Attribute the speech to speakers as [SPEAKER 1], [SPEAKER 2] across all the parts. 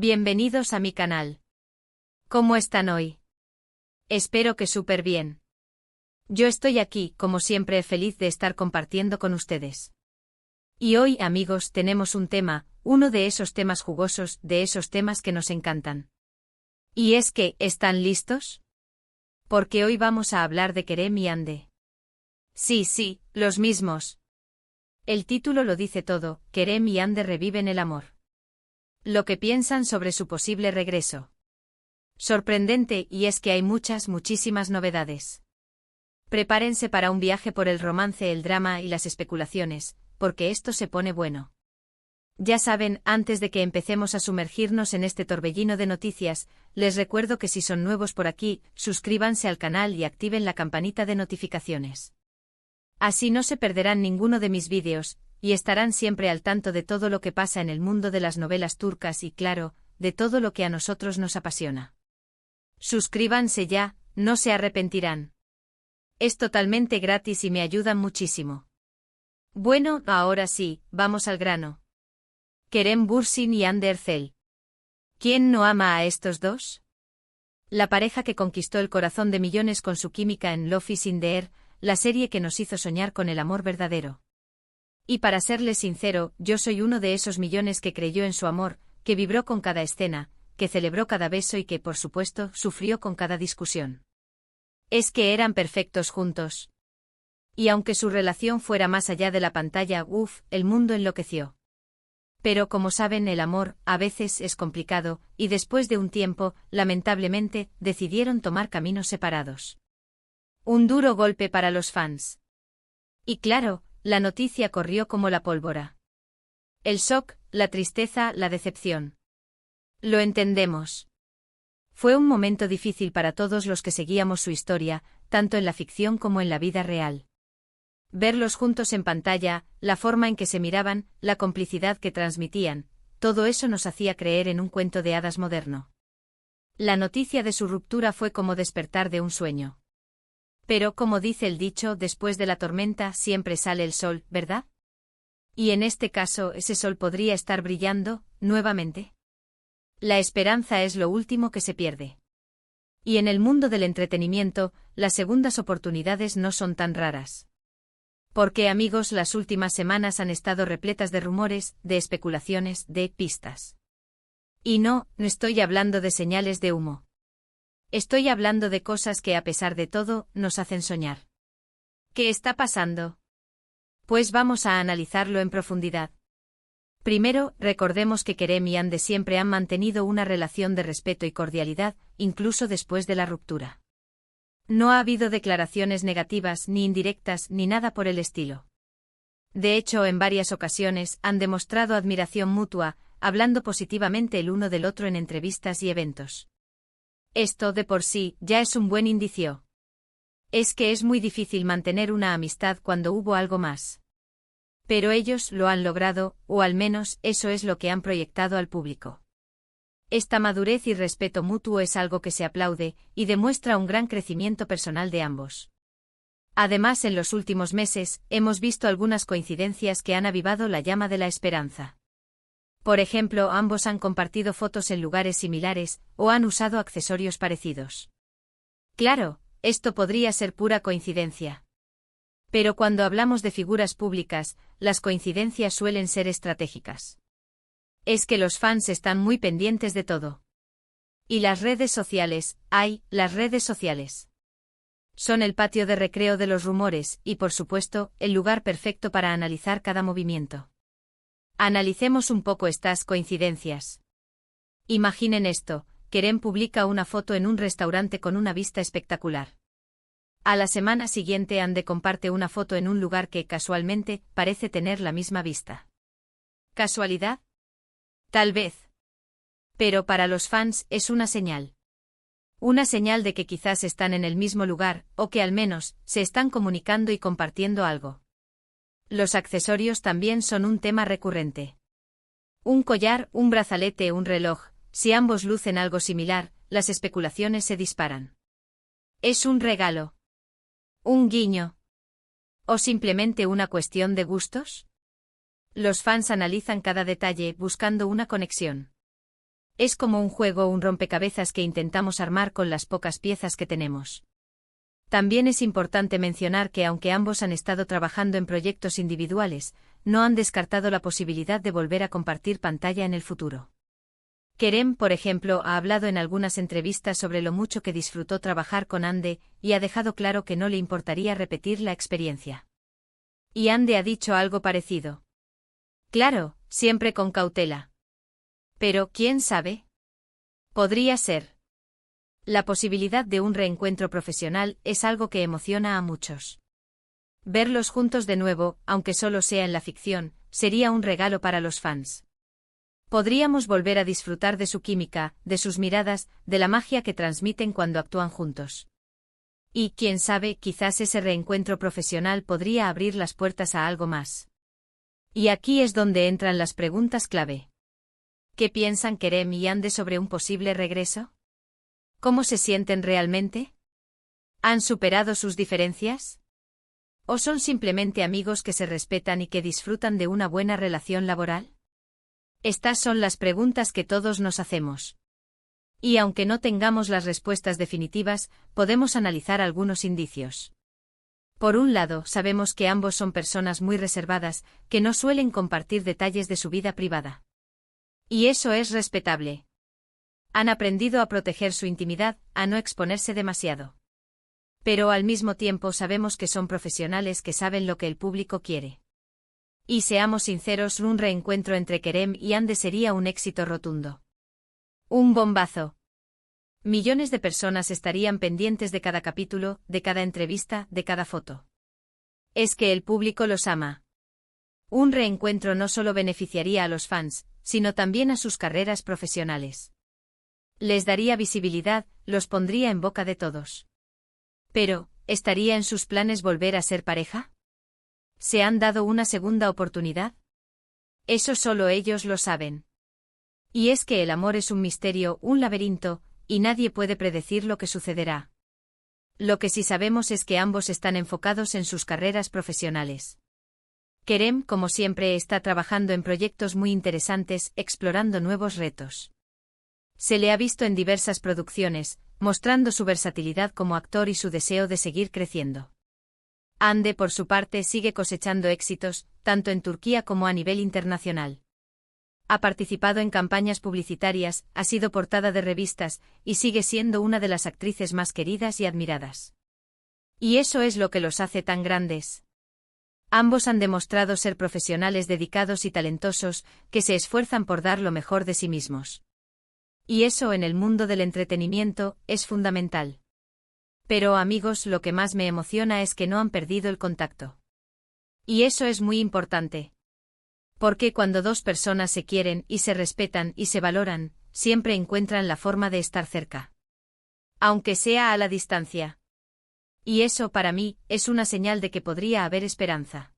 [SPEAKER 1] Bienvenidos a mi canal. ¿Cómo están hoy? Espero que súper bien. Yo estoy aquí, como siempre, feliz de estar compartiendo con ustedes. Y hoy, amigos, tenemos un tema, uno de esos temas jugosos, de esos temas que nos encantan. Y es que, ¿están listos? Porque hoy vamos a hablar de Kerem y Hande. Sí, los mismos. El título lo dice todo, Kerem y Hande reviven el amor. Lo que piensan sobre su posible regreso. Sorprendente, y es que hay muchísimas novedades. Prepárense para un viaje por el romance, el drama y las especulaciones, porque esto se pone bueno. Ya saben, antes de que empecemos a sumergirnos en este torbellino de noticias, les recuerdo que si son nuevos por aquí, suscríbanse al canal y activen la campanita de notificaciones. Así no se perderán ninguno de mis vídeos, y estarán siempre al tanto de todo lo que pasa en el mundo de las novelas turcas y, claro, de todo lo que a nosotros nos apasiona. Suscríbanse ya, no se arrepentirán. Es totalmente gratis y me ayudan muchísimo. Bueno, ahora sí, vamos al grano. Kerem Bürsin y Hande Erçel. ¿Quién no ama a estos dos? La pareja que conquistó el corazón de millones con su química en Love is in the Air, la serie que nos hizo soñar con el amor verdadero. Y para serles sincero, yo soy uno de esos millones que creyó en su amor, que vibró con cada escena, que celebró cada beso y que, por supuesto, sufrió con cada discusión. Es que eran perfectos juntos. Y aunque su relación fuera más allá de la pantalla, el mundo enloqueció. Pero como saben, el amor, a veces, es complicado, y después de un tiempo, lamentablemente, decidieron tomar caminos separados. Un duro golpe para los fans. Y claro, la noticia corrió como la pólvora. El shock, la tristeza, la decepción. Lo entendemos. Fue un momento difícil para todos los que seguíamos su historia, tanto en la ficción como en la vida real. Verlos juntos en pantalla, la forma en que se miraban, la complicidad que transmitían, todo eso nos hacía creer en un cuento de hadas moderno. La noticia de su ruptura fue como despertar de un sueño. Pero, como dice el dicho, después de la tormenta siempre sale el sol, ¿verdad? Y en este caso, ese sol podría estar brillando, nuevamente. La esperanza es lo último que se pierde. Y en el mundo del entretenimiento, las segundas oportunidades no son tan raras. Porque, amigos, las últimas semanas han estado repletas de rumores, de especulaciones, de pistas. Y no estoy hablando de señales de humo. Estoy hablando de cosas que, a pesar de todo, nos hacen soñar. ¿Qué está pasando? Pues vamos a analizarlo en profundidad. Primero, recordemos que Kerem y Hande siempre han mantenido una relación de respeto y cordialidad, incluso después de la ruptura. No ha habido declaraciones negativas, ni indirectas, ni nada por el estilo. De hecho, en varias ocasiones han demostrado admiración mutua, hablando positivamente el uno del otro en entrevistas y eventos. Esto, de por sí, ya es un buen indicio. Es que es muy difícil mantener una amistad cuando hubo algo más. Pero ellos lo han logrado, o al menos eso es lo que han proyectado al público. Esta madurez y respeto mutuo es algo que se aplaude, y demuestra un gran crecimiento personal de ambos. Además, en los últimos meses, hemos visto algunas coincidencias que han avivado la llama de la esperanza. Por ejemplo, ambos han compartido fotos en lugares similares, o han usado accesorios parecidos. Claro, esto podría ser pura coincidencia. Pero cuando hablamos de figuras públicas, las coincidencias suelen ser estratégicas. Es que los fans están muy pendientes de todo. Y las redes sociales, las redes sociales. Son el patio de recreo de los rumores, y por supuesto, el lugar perfecto para analizar cada movimiento. Analicemos un poco estas coincidencias. Imaginen esto, Kerem publica una foto en un restaurante con una vista espectacular. A la semana siguiente Hande comparte una foto en un lugar que, casualmente, parece tener la misma vista. ¿Casualidad? Tal vez. Pero para los fans es una señal. Una señal de que quizás están en el mismo lugar, o que al menos, se están comunicando y compartiendo algo. Los accesorios también son un tema recurrente. Un collar, un brazalete, un reloj, si ambos lucen algo similar, las especulaciones se disparan. ¿Es un regalo? ¿Un guiño? ¿O simplemente una cuestión de gustos? Los fans analizan cada detalle buscando una conexión. Es como un juego o un rompecabezas que intentamos armar con las pocas piezas que tenemos. También es importante mencionar que aunque ambos han estado trabajando en proyectos individuales, no han descartado la posibilidad de volver a compartir pantalla en el futuro. Kerem, por ejemplo, ha hablado en algunas entrevistas sobre lo mucho que disfrutó trabajar con Ande, y ha dejado claro que no le importaría repetir la experiencia. Y Ande ha dicho algo parecido. Claro, siempre con cautela. Pero, ¿quién sabe? Podría ser. La posibilidad de un reencuentro profesional es algo que emociona a muchos. Verlos juntos de nuevo, aunque solo sea en la ficción, sería un regalo para los fans. Podríamos volver a disfrutar de su química, de sus miradas, de la magia que transmiten cuando actúan juntos. Y, quién sabe, quizás ese reencuentro profesional podría abrir las puertas a algo más. Y aquí es donde entran las preguntas clave. ¿Qué piensan Kerem y Ande sobre un posible regreso? ¿Cómo se sienten realmente? ¿Han superado sus diferencias? ¿O son simplemente amigos que se respetan y que disfrutan de una buena relación laboral? Estas son las preguntas que todos nos hacemos. Y aunque no tengamos las respuestas definitivas, podemos analizar algunos indicios. Por un lado, sabemos que ambos son personas muy reservadas, que no suelen compartir detalles de su vida privada. Y eso es respetable. Han aprendido a proteger su intimidad, a no exponerse demasiado. Pero al mismo tiempo sabemos que son profesionales que saben lo que el público quiere. Y seamos sinceros, un reencuentro entre Kerem y Ande sería un éxito rotundo. Un bombazo. Millones de personas estarían pendientes de cada capítulo, de cada entrevista, de cada foto. Es que el público los ama. Un reencuentro no solo beneficiaría a los fans, sino también a sus carreras profesionales. Les daría visibilidad, los pondría en boca de todos. Pero, ¿estaría en sus planes volver a ser pareja? ¿Se han dado una segunda oportunidad? Eso solo ellos lo saben. Y es que el amor es un misterio, un laberinto, y nadie puede predecir lo que sucederá. Lo que sí sabemos es que ambos están enfocados en sus carreras profesionales. Kerem, como siempre, está trabajando en proyectos muy interesantes, explorando nuevos retos. Se le ha visto en diversas producciones, mostrando su versatilidad como actor y su deseo de seguir creciendo. Ande, por su parte, sigue cosechando éxitos, tanto en Turquía como a nivel internacional. Ha participado en campañas publicitarias, ha sido portada de revistas, y sigue siendo una de las actrices más queridas y admiradas. Y eso es lo que los hace tan grandes. Ambos han demostrado ser profesionales dedicados y talentosos, que se esfuerzan por dar lo mejor de sí mismos. Y eso en el mundo del entretenimiento es fundamental. Pero amigos, lo que más me emociona es que no han perdido el contacto. Y eso es muy importante. Porque cuando dos personas se quieren y se respetan y se valoran, siempre encuentran la forma de estar cerca. Aunque sea a la distancia. Y eso para mí es una señal de que podría haber esperanza.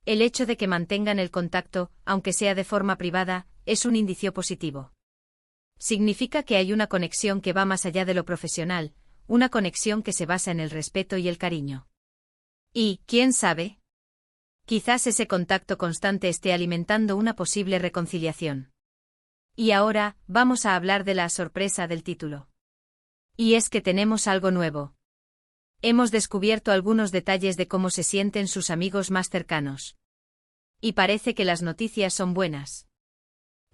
[SPEAKER 1] El hecho de que mantengan el contacto, aunque sea de forma privada, es un indicio positivo. Significa que hay una conexión que va más allá de lo profesional, una conexión que se basa en el respeto y el cariño. Y, ¿quién sabe? Quizás ese contacto constante esté alimentando una posible reconciliación. Y ahora, vamos a hablar de la sorpresa del título. Y es que tenemos algo nuevo. Hemos descubierto algunos detalles de cómo se sienten sus amigos más cercanos. Y parece que las noticias son buenas.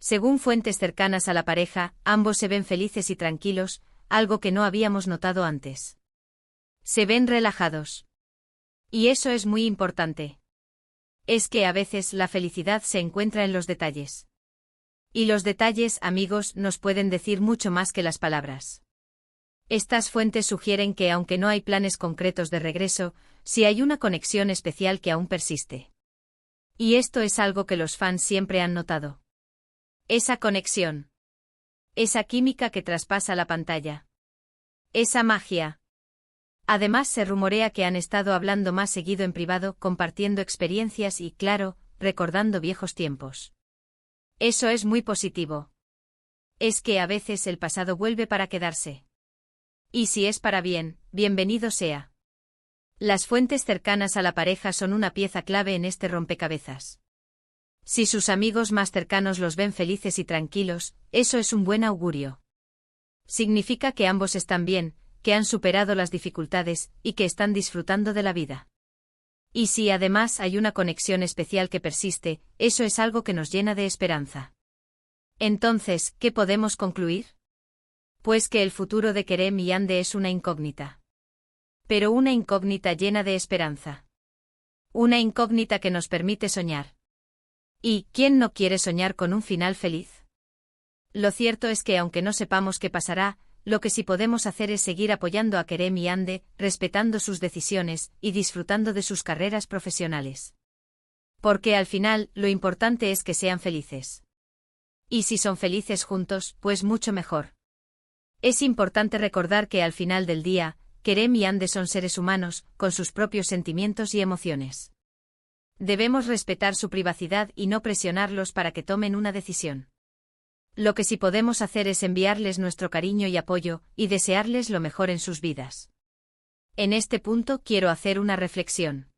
[SPEAKER 1] Según fuentes cercanas a la pareja, ambos se ven felices y tranquilos, algo que no habíamos notado antes. Se ven relajados. Y eso es muy importante. Es que a veces la felicidad se encuentra en los detalles. Y los detalles, amigos, nos pueden decir mucho más que las palabras. Estas fuentes sugieren que aunque no hay planes concretos de regreso, sí hay una conexión especial que aún persiste. Y esto es algo que los fans siempre han notado. Esa conexión. Esa química que traspasa la pantalla. Esa magia. Además, se rumorea que han estado hablando más seguido en privado, compartiendo experiencias y, claro, recordando viejos tiempos. Eso es muy positivo. Es que a veces el pasado vuelve para quedarse. Y si es para bien, bienvenido sea. Las fuentes cercanas a la pareja son una pieza clave en este rompecabezas. Si sus amigos más cercanos los ven felices y tranquilos, eso es un buen augurio. Significa que ambos están bien, que han superado las dificultades, y que están disfrutando de la vida. Y si además hay una conexión especial que persiste, eso es algo que nos llena de esperanza. Entonces, ¿qué podemos concluir? Pues que el futuro de Kerem y Ande es una incógnita. Pero una incógnita llena de esperanza. Una incógnita que nos permite soñar. ¿Y quién no quiere soñar con un final feliz? Lo cierto es que aunque no sepamos qué pasará, lo que sí podemos hacer es seguir apoyando a Kerem y Ande, respetando sus decisiones y disfrutando de sus carreras profesionales. Porque al final, lo importante es que sean felices. Y si son felices juntos, pues mucho mejor. Es importante recordar que al final del día, Kerem y Ande son seres humanos, con sus propios sentimientos y emociones. Debemos respetar su privacidad y no presionarlos para que tomen una decisión. Lo que sí podemos hacer es enviarles nuestro cariño y apoyo, y desearles lo mejor en sus vidas. En este punto quiero hacer una reflexión.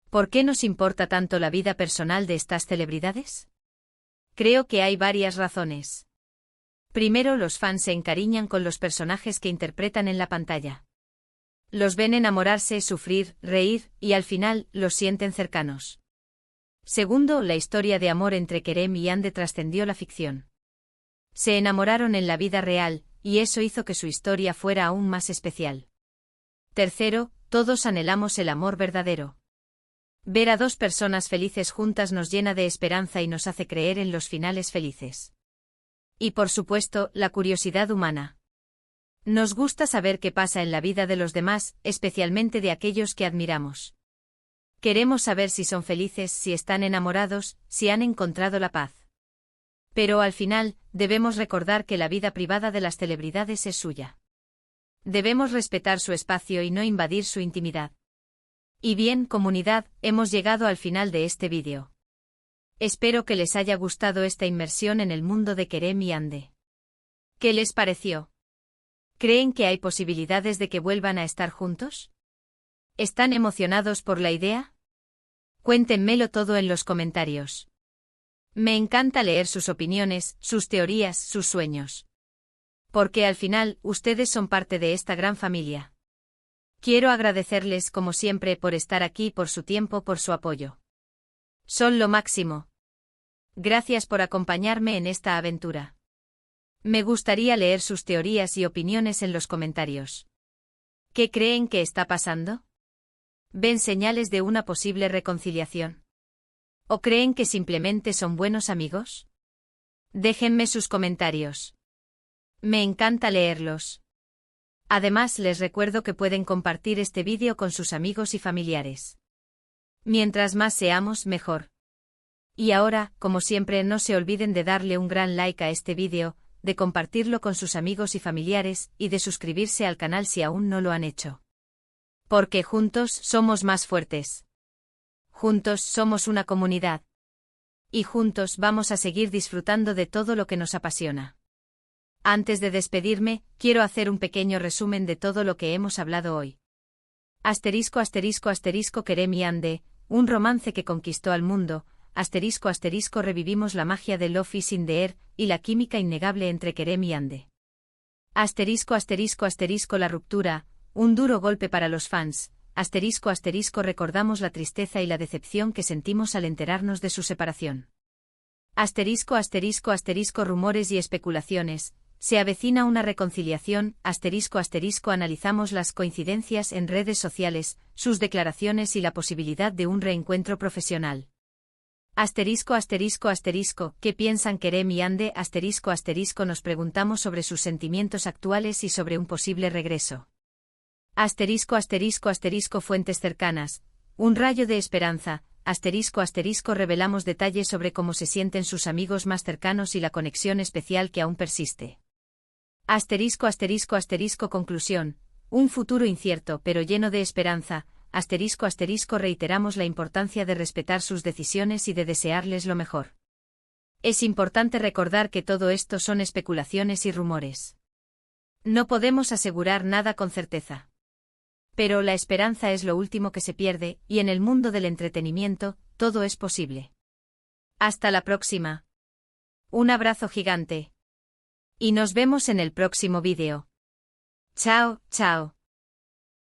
[SPEAKER 1] ¿Por qué nos importa tanto la vida personal de estas celebridades? Creo que hay varias razones. Primero, los fans se encariñan con los personajes que interpretan en la pantalla. Los ven enamorarse, sufrir, reír, y al final, los sienten cercanos. Segundo, la historia de amor entre Kerem y Ande trascendió la ficción. Se enamoraron en la vida real, y eso hizo que su historia fuera aún más especial. Tercero, todos anhelamos el amor verdadero. Ver a dos personas felices juntas nos llena de esperanza y nos hace creer en los finales felices. Y por supuesto, la curiosidad humana. Nos gusta saber qué pasa en la vida de los demás, especialmente de aquellos que admiramos. Queremos saber si son felices, si están enamorados, si han encontrado la paz. Pero al final, debemos recordar que la vida privada de las celebridades es suya. Debemos respetar su espacio y no invadir su intimidad. Y bien, comunidad, hemos llegado al final de este vídeo. Espero que les haya gustado esta inmersión en el mundo de Kerem y Ande. ¿Qué les pareció? ¿Creen que hay posibilidades de que vuelvan a estar juntos? ¿Están emocionados por la idea? Cuéntenmelo todo en los comentarios. Me encanta leer sus opiniones, sus teorías, sus sueños. Porque al final, ustedes son parte de esta gran familia. Quiero agradecerles como siempre por estar aquí, por su tiempo, por su apoyo. Son lo máximo. Gracias por acompañarme en esta aventura. Me gustaría leer sus teorías y opiniones en los comentarios. ¿Qué creen que está pasando? ¿Ven señales de una posible reconciliación? ¿O creen que simplemente son buenos amigos? Déjenme sus comentarios. Me encanta leerlos. Además, les recuerdo que pueden compartir este vídeo con sus amigos y familiares. Mientras más seamos, mejor. Y ahora, como siempre, no se olviden de darle un gran like a este vídeo, de compartirlo con sus amigos y familiares, y de suscribirse al canal si aún no lo han hecho. Porque juntos somos más fuertes. Juntos somos una comunidad. Y juntos vamos a seguir disfrutando de todo lo que nos apasiona. Antes de despedirme, quiero hacer un pequeño resumen de todo lo que hemos hablado hoy. Asterisco asterisco asterisco Kerem y Ande, un romance que conquistó al mundo. Asterisco asterisco revivimos la magia de Love is in the air y la química innegable entre Kerem y Ande. Asterisco asterisco asterisco la ruptura, un duro golpe para los fans. Asterisco asterisco recordamos la tristeza y la decepción que sentimos al enterarnos de su separación. Asterisco asterisco asterisco rumores y especulaciones, se avecina una reconciliación. Asterisco asterisco analizamos las coincidencias en redes sociales, sus declaraciones y la posibilidad de un reencuentro profesional. Asterisco asterisco asterisco, ¿qué piensan Kerem y Ande? Asterisco asterisco nos preguntamos sobre sus sentimientos actuales y sobre un posible regreso. Asterisco asterisco asterisco fuentes cercanas, un rayo de esperanza. Asterisco asterisco revelamos detalles sobre cómo se sienten sus amigos más cercanos y la conexión especial que aún persiste. Asterisco asterisco asterisco conclusión, un futuro incierto pero lleno de esperanza. Asterisco asterisco reiteramos la importancia de respetar sus decisiones y de desearles lo mejor. Es importante recordar que todo esto son especulaciones y rumores. No podemos asegurar nada con certeza. Pero la esperanza es lo último que se pierde, y en el mundo del entretenimiento, todo es posible. Hasta la próxima. Un abrazo gigante. Y nos vemos en el próximo vídeo. Chao, chao.